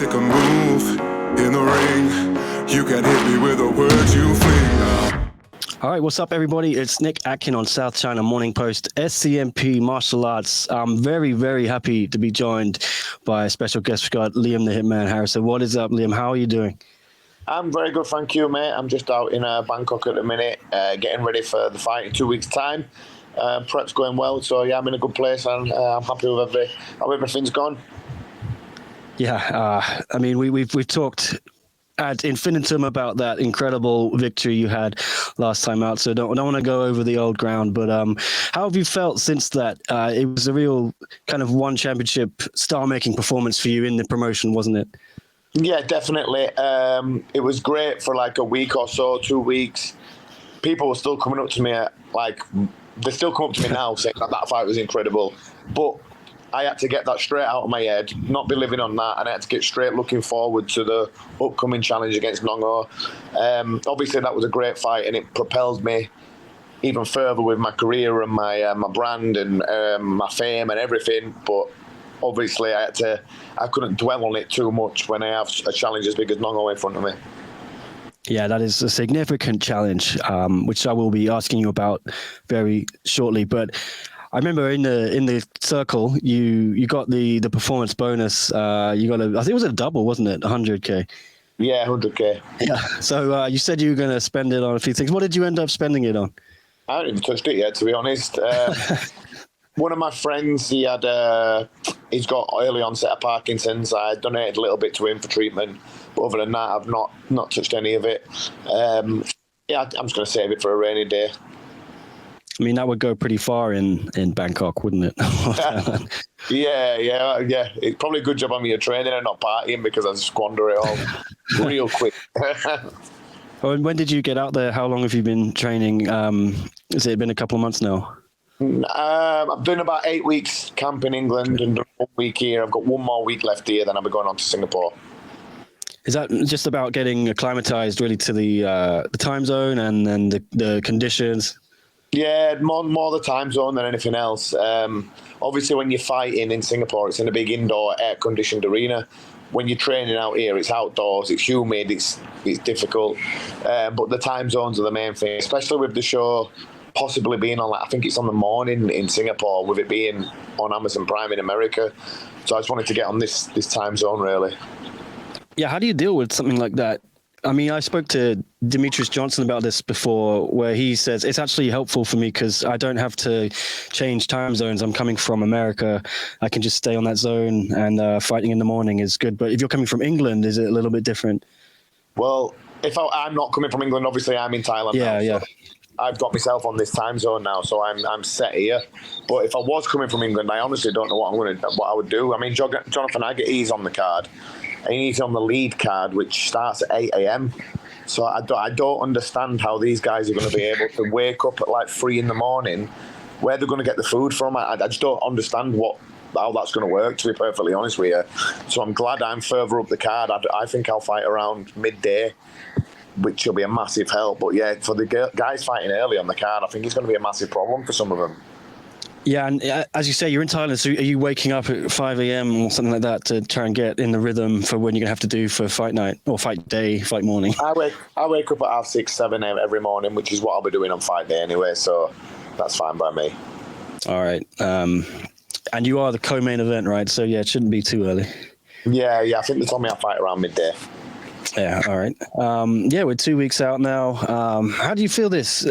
Take a move in the ring. You can hit me with the words you fling. All right, what's up, everybody? It's Nick Atkin on South China Morning Post, SCMP Martial Arts. I'm very, very happy to be joined by a special guest. We've got Liam the Hitman Harrison. What is up, Liam? How are you doing? I'm very good, thank you, mate. I'm just out in Bangkok at the minute, getting ready for the fight in 2 weeks' time. Prep's going well, so yeah, I'm in a good place, and I'm happy with how everything's gone. Yeah, I mean, we've talked ad infinitum about that incredible victory you had last time out, so don't want to go over the old ground, but how have you felt since that? It was a real kind of one championship star-making performance for you in the promotion, wasn't it? Yeah, definitely. It was great for like a week or so, 2 weeks. People were still coming up to me, they still come up to me now saying that fight was incredible, but I had to get that straight out of my head, not be living on that, and I had to get straight looking forward to the upcoming challenge against Nong-O. Obviously, that was a great fight, and it propelled me even further with my career and my brand and my fame and everything. But obviously, I couldn't dwell on it too much when I have a challenge as big as Nong-O in front of me. Yeah, that is a significant challenge, which I will be asking you about very shortly. But I remember in the circle, you got the performance bonus. You got I think it was a double, wasn't it? 100K. Yeah, 100K. Yeah. So you said you were going to spend it on a few things. What did you end up spending it on? I haven't even touched it yet, to be honest. One of my friends, he's got early onset of Parkinson's. I donated a little bit to him for treatment, but other than that, I've not touched any of it. Yeah, I'm just going to save it for a rainy day. I mean, that would go pretty far in Bangkok, wouldn't it? Yeah. It's probably a good job I'm here training and not partying, because I squander it all real quick. And when did you get out there? How long have you been training? Has it been a couple of months now? I've done about 8 weeks camp in England and done 1 week here. I've got 1 more week left here, then I'll be going on to Singapore. Is that just about getting acclimatized really to the time zone and then the conditions? Yeah, more the time zone than anything else. Obviously, when you're fighting in Singapore, it's in a big indoor air-conditioned arena. When you're training out here, it's outdoors, it's humid, it's difficult. But the time zones are the main thing, especially with the show possibly being on, I think it's on the morning in Singapore, with it being on Amazon Prime in America. So I just wanted to get on this time zone, really. Yeah, how do you deal with something like that? I mean, I spoke to Demetrius Johnson about this before, where he says it's actually helpful for me because I don't have to change time zones. I'm coming from America. I can just stay on that zone, and fighting in the morning is good. But if you're coming from England, is it a little bit different? Well, if I'm not coming from England, obviously I'm in Thailand now. Yeah. So I've got myself on this time zone now, so I'm set here. But if I was coming from England, I honestly don't know what I would do. I mean, Jonathan Hagarty's on the card, and he's on the lead card, which starts at 8 a.m. So I don't understand how these guys are going to be able to wake up at like 3 in the morning. Where they're going to get the food from? I just don't understand how that's going to work, to be perfectly honest with you. So I'm glad I'm further up the card. I think I'll fight around midday, which will be a massive help. But yeah, for the guys fighting early on the card, I think it's going to be a massive problem for some of them. Yeah, and as you say, you're in Thailand, so are you waking up at 5 a.m. or something like that to try and get in the rhythm for when you're going to have to do for fight night or fight day, fight morning? I wake up at 6:30, 7 a.m. every morning, which is what I'll be doing on fight day anyway, so that's fine by me. All right. And you are the co-main event, right? So yeah, it shouldn't be too early. Yeah, I think they told me I'll fight around midday. Yeah, all right. Yeah, we're 2 weeks out now. How do you feel this?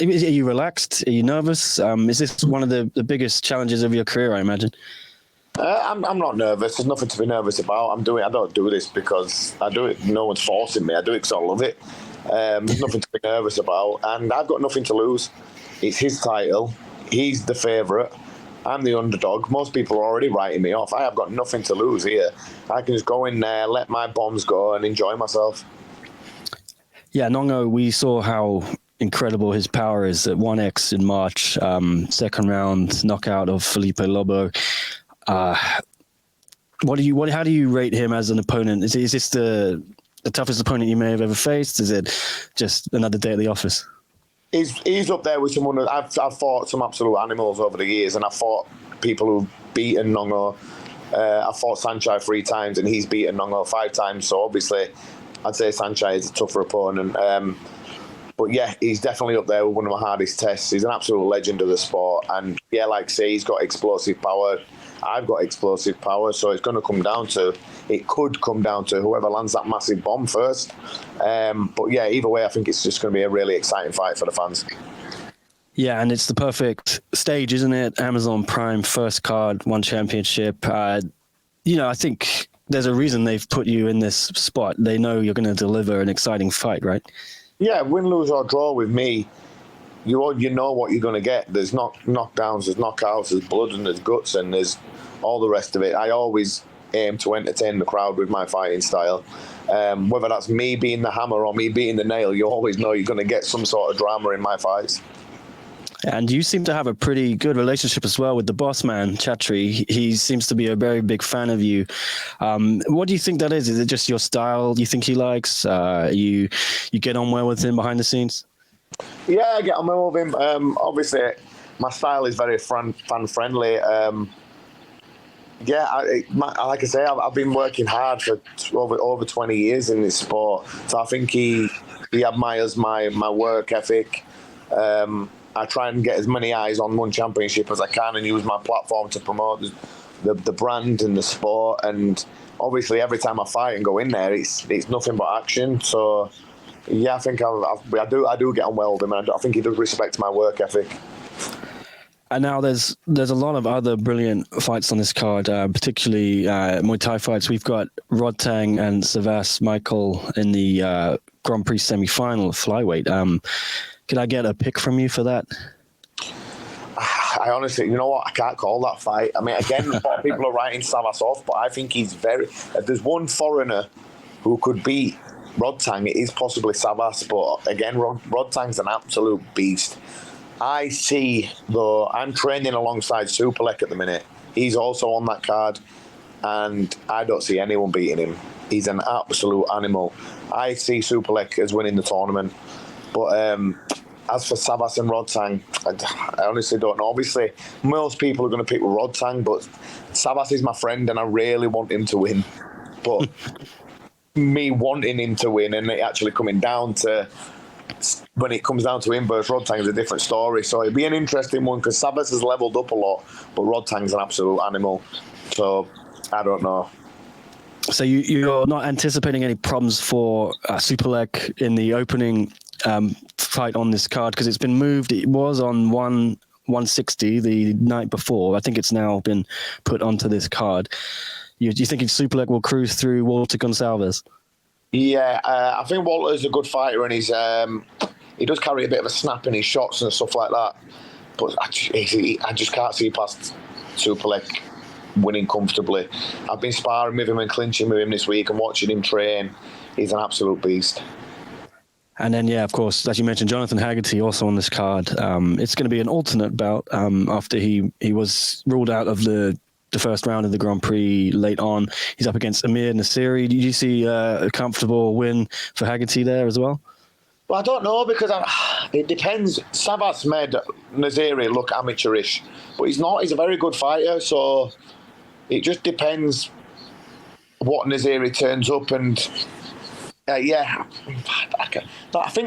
Are you relaxed? Are you nervous? Is this one of the biggest challenges of your career, I imagine? I'm not nervous. There's nothing to be nervous about. I don't do this because I do it. No one's forcing me. I do it because I love it. There's nothing to be nervous about, and I've got nothing to lose. It's his title. He's the favourite. I'm the underdog. Most people are already writing me off. I have got nothing to lose here. I can just go in there, let my bombs go, and enjoy myself. Yeah, Nong-O, we saw how incredible his power is at 1X in March. Second round knockout of Felipe Lobo. How do you rate him as an opponent? Is this the toughest opponent you may have ever faced? Is it just another day at the office? He's up there with someone. I've fought some absolute animals over the years, and I've fought people who've beaten Nong-O. I fought Saenchai 3 times and he's beaten Nong-O 5 times. So obviously, I'd say Saenchai is a tougher opponent. But yeah, he's definitely up there with one of my hardest tests. He's an absolute legend of the sport. And yeah, like I say, he's got explosive power. I've got explosive power. So it could come down to whoever lands that massive bomb first. But yeah, either way, I think it's just going to be a really exciting fight for the fans. Yeah, and it's the perfect stage, isn't it? Amazon Prime, first card, one championship. I think there's a reason they've put you in this spot. They know you're going to deliver an exciting fight, right? Yeah, win, lose or draw with me, you know what you're going to get. There's knockdowns, there's knockouts, there's blood and there's guts and there's all the rest of it. I always aim to entertain the crowd with my fighting style. Whether that's me being the hammer or me being the nail, you always know you're going to get some sort of drama in my fights. And you seem to have a pretty good relationship as well with the boss man, Chatri. He seems to be a very big fan of you. What do you think that is? Is it just your style you think he likes? You get on well with him behind the scenes? Yeah, I get on well with him. Obviously, my style is very fan-friendly. Like I say, I've been working hard for over 20 years in this sport. So I think he admires my work ethic. I try and get as many eyes on one championship as I can and use my platform to promote the brand and the sport. And obviously, every time I fight and go in there, it's nothing but action. So yeah, I think I do get on well with him, and I think he does respect my work ethic. And now there's a lot of other brilliant fights on this card, particularly Muay Thai fights. We've got Rodtang and Savas Michael in the Grand Prix semi-final flyweight. Could I get a pick from you for that? I honestly, you know what? I can't call that fight. I mean, again, a lot of people are writing Savas off, but I think he's if there's one foreigner who could beat Rodtang, it is possibly Savas. But again, Rodtang's an absolute beast. I see, though, I'm training alongside Superlek at the minute. He's also on that card, and I don't see anyone beating him. He's an absolute animal. I see Superlek as winning the tournament. But as for Savas and Rodtang, I honestly don't know. Obviously, most people are going to pick Rodtang, but Savas is my friend, and I really want him to win. But me wanting him to win and it actually coming down to, when it comes down to him versus Rodtang, is a different story. So it'd be an interesting one because Savas has leveled up a lot, but Rodtang's an absolute animal. So I don't know. So you're not anticipating any problems for Superlek in the opening fight on this card, because it's been moved. It was on 160 the night before. I think it's now been put onto this card. You thinking Superlek will cruise through Walter Gonzalez? Yeah, I think Walter's a good fighter, and he does carry a bit of a snap in his shots and stuff like that. But I just can't see past Superlek winning comfortably. I've been sparring with him and clinching with him this week and watching him train. He's an absolute beast. And then, yeah, of course, as you mentioned, Jonathan Hagarty also on this card. It's going to be an alternate bout after he was ruled out of the first round of the Grand Prix late on. He's up against Amir Nasiri. Did you see a comfortable win for Hagarty there as well? Well, I don't know, because it depends. Savas made Nasiri look amateurish, but he's not. He's a very good fighter, so it just depends what Nasiri turns up and... I think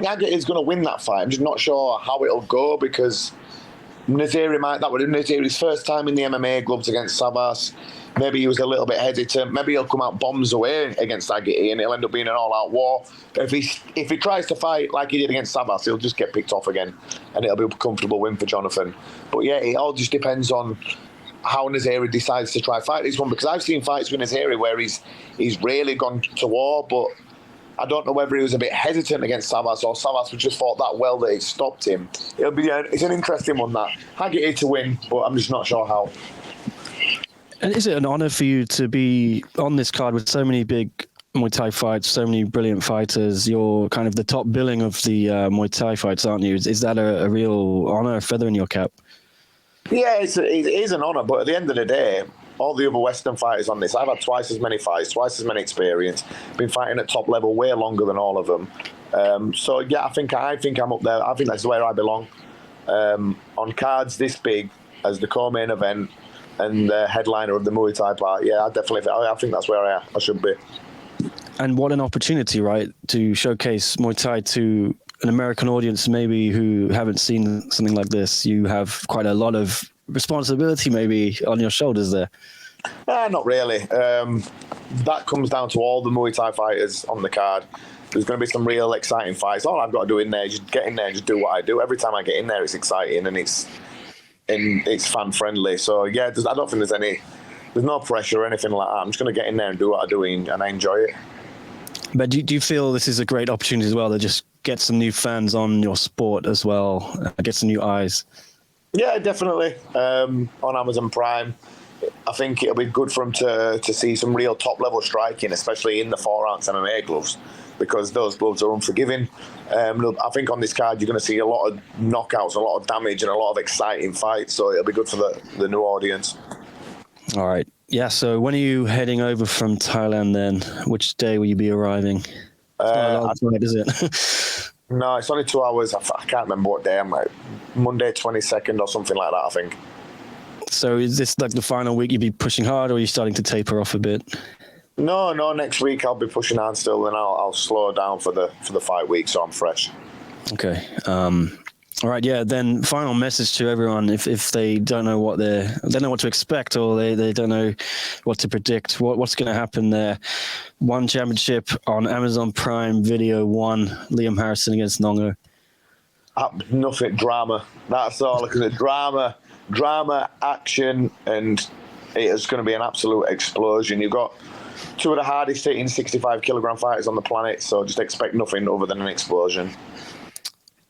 Hagarty is going to win that fight. I'm just not sure how it'll go, because that would be Naziri's first time in the MMA gloves against Savas. Maybe he was a little bit hesitant. Maybe he'll come out bombs away against Hagarty and it'll end up being an all-out war. If he tries to fight like he did against Savas, he'll just get picked off again, and it'll be a comfortable win for Jonathan. But yeah, it all just depends on how Nasiri decides to try fight this one, because I've seen fights with Nasiri where he's really gone to war, but I don't know whether he was a bit hesitant against Savas or Savas just fought that well that it stopped him. It's an interesting one, that. Hagarty to win, but I'm just not sure how. And is it an honour for you to be on this card with so many big Muay Thai fights, so many brilliant fighters? You're kind of the top billing of the Muay Thai fights, aren't you? Is that a real honour, a feather in your cap? Yeah, it is an honour, but at the end of the day, all the other Western fighters on this, I've had twice as many fights, twice as many experience, been fighting at top level way longer than all of them. So yeah, I think I'm up there. I think that's where I belong. On cards this big as the co-main event, and the headliner of the Muay Thai part. Yeah, I think that's where I should be. And what an opportunity, right, to showcase Muay Thai to an American audience maybe who haven't seen something like this. You have quite a lot of responsibility maybe on your shoulders there. Not really. That comes down to all the Muay Thai fighters on the card. There's going to be some real exciting fights. All I've got to do in there is just get in there and just do what I do. Every time I get in there, it's exciting and it's fan friendly. So yeah, I don't think there's no pressure or anything like that. I'm just going to get in there and do what I do and I enjoy it. But do you feel this is a great opportunity as well to just get some new fans on your sport as well, get some new eyes? Yeah, definitely. On Amazon Prime, I think it'll be good for them to see some real top-level striking, especially in the 4-ounce MMA gloves, because those gloves are unforgiving. I think on this card you're going to see a lot of knockouts, a lot of damage, and a lot of exciting fights, so it'll be good for the new audience. All right. Yeah, so when are you heading over from Thailand then? Which day will you be arriving? It's not a long flight, is it? No, it's only 2 hours. I can't remember what day. I'm like Monday 22nd or something like that, I think. So is this like the final week you'll be pushing hard, or are you starting to taper off a bit? No, next week I'll be pushing hard still, and I'll slow down for the fight week, so I'm fresh. Okay. All right, yeah. Then final message to everyone: if they don't know what they don't know what to expect, or they don't know what to predict, what's going to happen there? One championship on Amazon Prime Video 1, Liam Harrison against Nong-O. Nothing, drama. That's all. Because of drama, action, and it is going to be an absolute explosion. You've got two of the hardest hitting 65-kilogram fighters on the planet, so just expect nothing other than an explosion.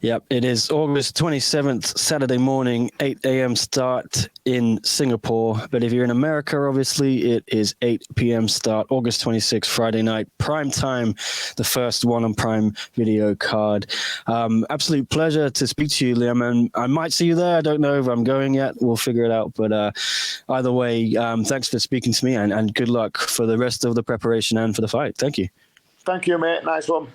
Yep, it is August 27th, Saturday morning, 8 a.m. start in Singapore. But if you're in America, obviously, it is 8 p.m. start, August 26th, Friday night, prime time, the first one on Prime Video card. Absolute pleasure to speak to you, Liam. And I might see you there. I don't know if I'm going yet. We'll figure it out. But either way, thanks for speaking to me and good luck for the rest of the preparation and for the fight. Thank you. Thank you, mate. Nice one.